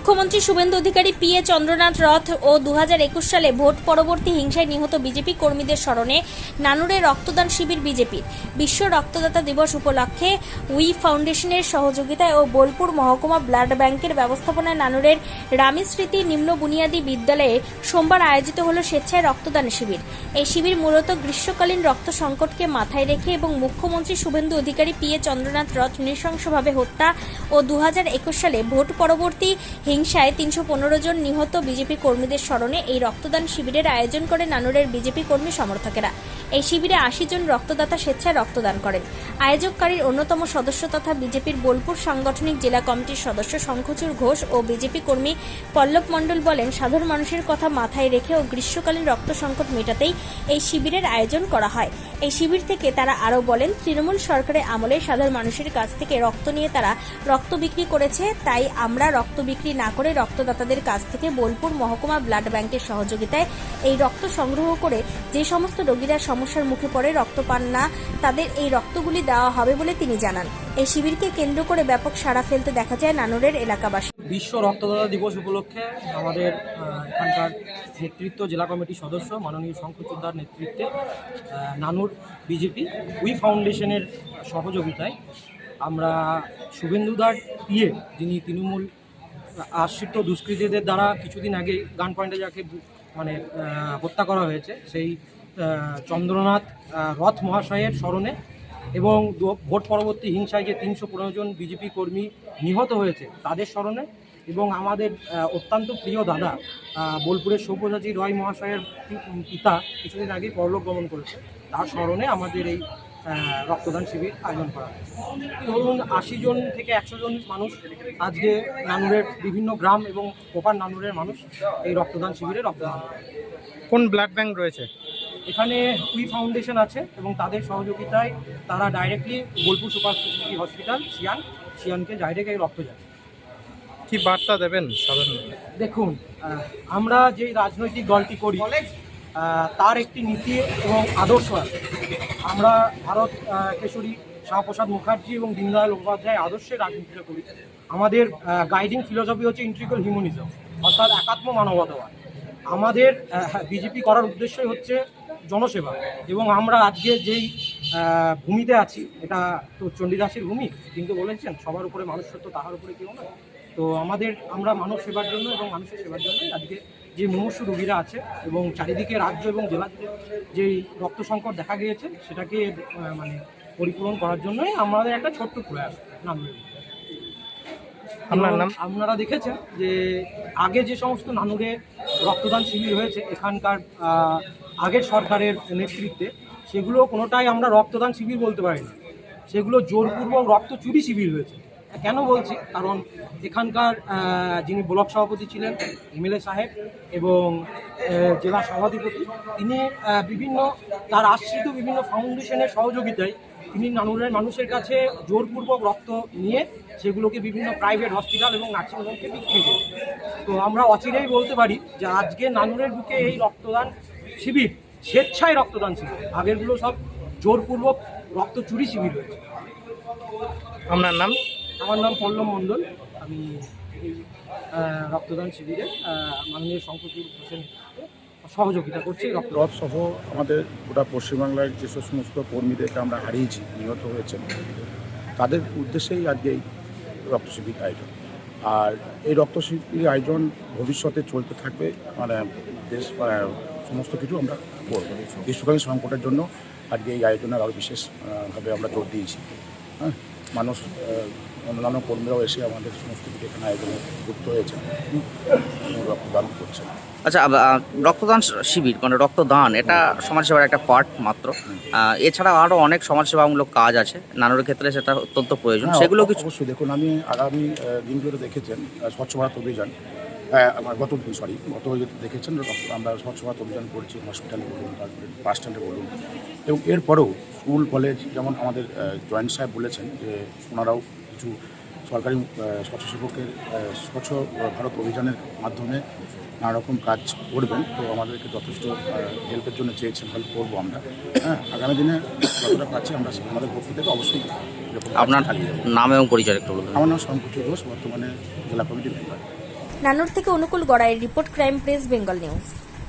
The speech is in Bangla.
মুখ্যমন্ত্রী শুভেন্দু অধিকারী পি এ চন্দ্রনাথ রথ ও 2021 সালে ভোট পরবর্তী হিংসায় নিহত বিজেপি কর্মীদের স্মরণে নানুরে রক্তদান শিবির বিজেপির। বিশ্ব রক্তদাতা দিবস উপলক্ষে উই ফাউন্ডেশনের সহযোগিতায় ও বোলপুর মহকুমা ব্লাড ব্যাংকের ব্যবস্থাপনায় নানুরের রামী স্মৃতি নিম্ন বুনিয়াদী বিদ্যালয়ে সোমবার আয়োজিত হল স্বেচ্ছায় রক্তদান শিবির। এই শিবির মূলত গ্রীষ্মকালীন রক্ত সংকটকে মাথায় রেখে এবং মুখ্যমন্ত্রী শুভেন্দু অধিকারী পি এ চন্দ্রনাথ রথ নৃশংসভাবে হত্যা ও 2021 সালে ভোট পরবর্তী হিংসায় 315 জন নিহত বিজেপি কর্মীদের স্মরণে এই রক্তদান শিবিরের আয়োজন করে নানুরের বিজেপি কর্মী সমর্থকেরা। এই শিবিরে 80 জন রক্তদাতা স্বেচ্ছায় রক্তদান করেন। আয়োজককারীর অন্যতম সদস্য তথা বিজেপির বোলপুর সাংগঠনিক জেলা কমিটির সদস্য শঙ্খচূড় ঘোষ ও বিজেপি কর্মী পল্লব মণ্ডল বলেন, সাধারণ মানুষের কথা মাথায় রেখে ও গ্রীষ্মকালীন রক্ত সংকট মেটাতেই এই শিবিরের আয়োজন করা হয়। এই শিবির থেকে তারা আরও বলেন, তৃণমূল সরকারের আমলে সাধারণ মানুষের কাছ থেকে রক্ত নিয়ে তারা রক্ত বিক্রি করেছে, তাই আমরা রক্ত বিক্রি না করে রক্তদাতাদের কাছ থেকে বোলপুর মহকুমা ব্লাড ব্যাংকের সহযোগিতায় এই রক্ত সংগ্রহ করে যে সমস্ত রোগীরা সমস্যার মুখে পড়ে রক্ত পান না, তাদের এই রক্তগুলি দেওয়া হবে বলে তিনি জানান। এই শিবিরকে কেন্দ্র করে ব্যাপক সাড়া ফেলতে দেখা যায় নানুরের এলাকাবাসী। বিশ্ব রক্তদাতা দিবস উপলক্ষে আমাদের এখানকার নেতৃত্ব জেলা কমিটির সদস্য মাননীয় শঙ্খচূড়দার নেতৃত্বে নানুর বিজেপি উই ফাউন্ডেশনের সহযোগিতায় আমরা শুভেন্দুদার পিএ, যিনি তৃণমূল আশ্রিত দুষ্কৃতীদের দ্বারা কিছুদিন আগে গান পয়েন্টে যাকে হত্যা করা হয়েছে, সেই চন্দ্রনাথ রথ মহাশয়ের স্মরণে এবং ভোট পরবর্তী হিংসায় যে 315 জন বিজেপি কর্মী নিহত হয়েছে তাদের স্মরণে এবং আমাদের অত্যন্ত প্রিয় দাদা বোলপুরের সব্যসাচী রয় মহাশয়ের পিতা কিছুদিন আগে পরলোক গমন করেছে, তার স্মরণে আমাদের এই রক্তদান শিবির আয়োজন করা হয়েছে। ধরুন 80 জন থেকে 100 জন মানুষ আজকে নানুরের বিভিন্ন গ্রাম এবং প্রপার নানুরের মানুষ এই রক্তদান শিবিরে রক্তদান করে। কোন ব্লাড ব্যাংক রয়েছে এখানে? উই ফাউন্ডেশন আছে এবং তাদের সহযোগিতায় তারা directly Bolpur super speciality hospital শিয়ানকে ডাইরেক্ট এই রক্ত যায়। কি বার্তা দেবেন সাধারণ? দেখুন, আমরা যে রাজনৈতিক দলটি করি তার একটি নীতি এবং আদর্শ আছে। আমরা ভারত কেশরী শ্যামাপ্রসাদ মুখার্জি এবং দীনদয়াল উপাধ্যায় আদর্শে রাজনীতিটা করি। আমাদের গাইডিং ফিলোসফি হচ্ছে ইন্ট্রিক্যাল হিউম্যানিজম, অর্থাৎ একাত্ম মানবতাবাদ। আমাদের বিজেপি করার উদ্দেশ্যই হচ্ছে জনসেবা এবং আমরা আজকে যেই ভূমিতে আছি এটা তো চণ্ডীদাসের ভূমি, কিন্তু বলেছেন সবার উপরে মানুষ সত্য, তাহার উপরে কেউ নয়। তো আমরা মানুষ সেবার জন্য এবং মানুষের সেবার জন্যই আজকে যে মুমূর্ষু রোগীরা আছে এবং চারিদিকে রাজ্য এবং জেলা যেই রক্ত সংকট দেখা গিয়েছে সেটাকে পরিপূরণ করার জন্যই আমাদের একটা ছোট্ট প্রয়াস নানুরের। আপনারা দেখেছেন যে আগে যে সমস্ত নানুরে রক্তদান শিবির হয়েছে এখানকার আগের সরকারের নেতৃত্বে, সেগুলো কোনোটাই আমরা রক্তদান শিবির বলতে পারি না, সেগুলো জোরপূর্বক রক্ত চুরি শিবির হয়েছে। কেন বলছি? কারণ এখানকার যিনি ব্লক সভাপতি ছিলেন এমএলএ সাহেব এবং জেলা সভাধিপতি, তিনি তার আশ্রিত বিভিন্ন ফাউন্ডেশনের সহযোগিতায় তিনি নানুরের মানুষের কাছে জোরপূর্বক রক্ত নিয়ে সেগুলোকে বিভিন্ন প্রাইভেট হসপিটাল এবং নার্সিংহোমকে বিক্রি করে। তো আমরা অচিরেই বলতে পারি যে আজকে নানুরের বুকে এই রক্তদান শিবির স্বেচ্ছায় রক্তদান শিবির, আগেরগুলো সব জোরপূর্বক রক্ত চুরি শিবির হয়েছে। আপনার নাম? আমার নাম পল্লব মণ্ডল। আমি এই রক্তদান শিবিরে মাননীয় শঙ্খচূড় ঘোষের সহযোগিতা করছি। রথ সহ আমাদের গোটা পশ্চিমবাংলার যেসব সমস্ত কর্মীদেরকে আমরা হারিয়েছি, নিহত হয়েছেন, তাদের উদ্দেশ্যেই আজকে এই রক্ত শিবির আয়োজন। আর এই রক্ত শিবির আয়োজন ভবিষ্যতে চলতে থাকবে। বেশ সমস্ত কিছু আমরা করব। গ্রীষ্মকালীন সংকটের জন্য আজকে এই আয়োজনের আরও বিশেষভাবে আমরা জোর দিয়েছি। হ্যাঁ, মানুষ অন্যান্য কর্মীরাও এসে আমাদের সমস্ত কিছু এখানে আয়োজনে যুক্ত হয়েছে, রক্তদান করছে। আচ্ছা, রক্তদান শিবির রক্তদান এটা সমাজসেবার একটা পার্ট মাত্র, এছাড়া আরও অনেক সমাজসেবামূলক কাজ আছে নানুরের ক্ষেত্রে, সেটা অত্যন্ত প্রয়োজন। সেগুলো কিছু অবশ্যই দেখুন, আমি আগামী দিনগুলো দেখেছেন স্বচ্ছ ভারত অভিযান, গত দেখেছেন আমরা স্বচ্ছ ভারত অভিযান করছি, হসপিটালে বলুন, তারপরে বাস স্ট্যান্ডে বলুন, এবং এরপরেও স্কুল কলেজ, যেমন আমাদের জয়েন্ট সাহেব বলেছেন যে ওনারাও কিছু সরকারি স্বচ্ছসেবকের স্বচ্ছ ভারত অভিযানের মাধ্যমে নানা রকম কাজ করবেন। তো আমাদেরকে যথেষ্ট হেল্পের জন্য চেয়েছেন, হেল্প করবো আমরা। হ্যাঁ, আগামী দিনে যতটা পাচ্ছি আমরা আমাদের পক্ষ থেকে অবশ্যই। আপনার নাম এবং পরিচয় একটু বলুন। আমার নাম শঙ্খচূড় ঘোষ, বর্তমানে জেলা কমিটির মেম্বার। নানুর থেকে অনুকূল গড়াইয়ের report, crime press, Bengal news.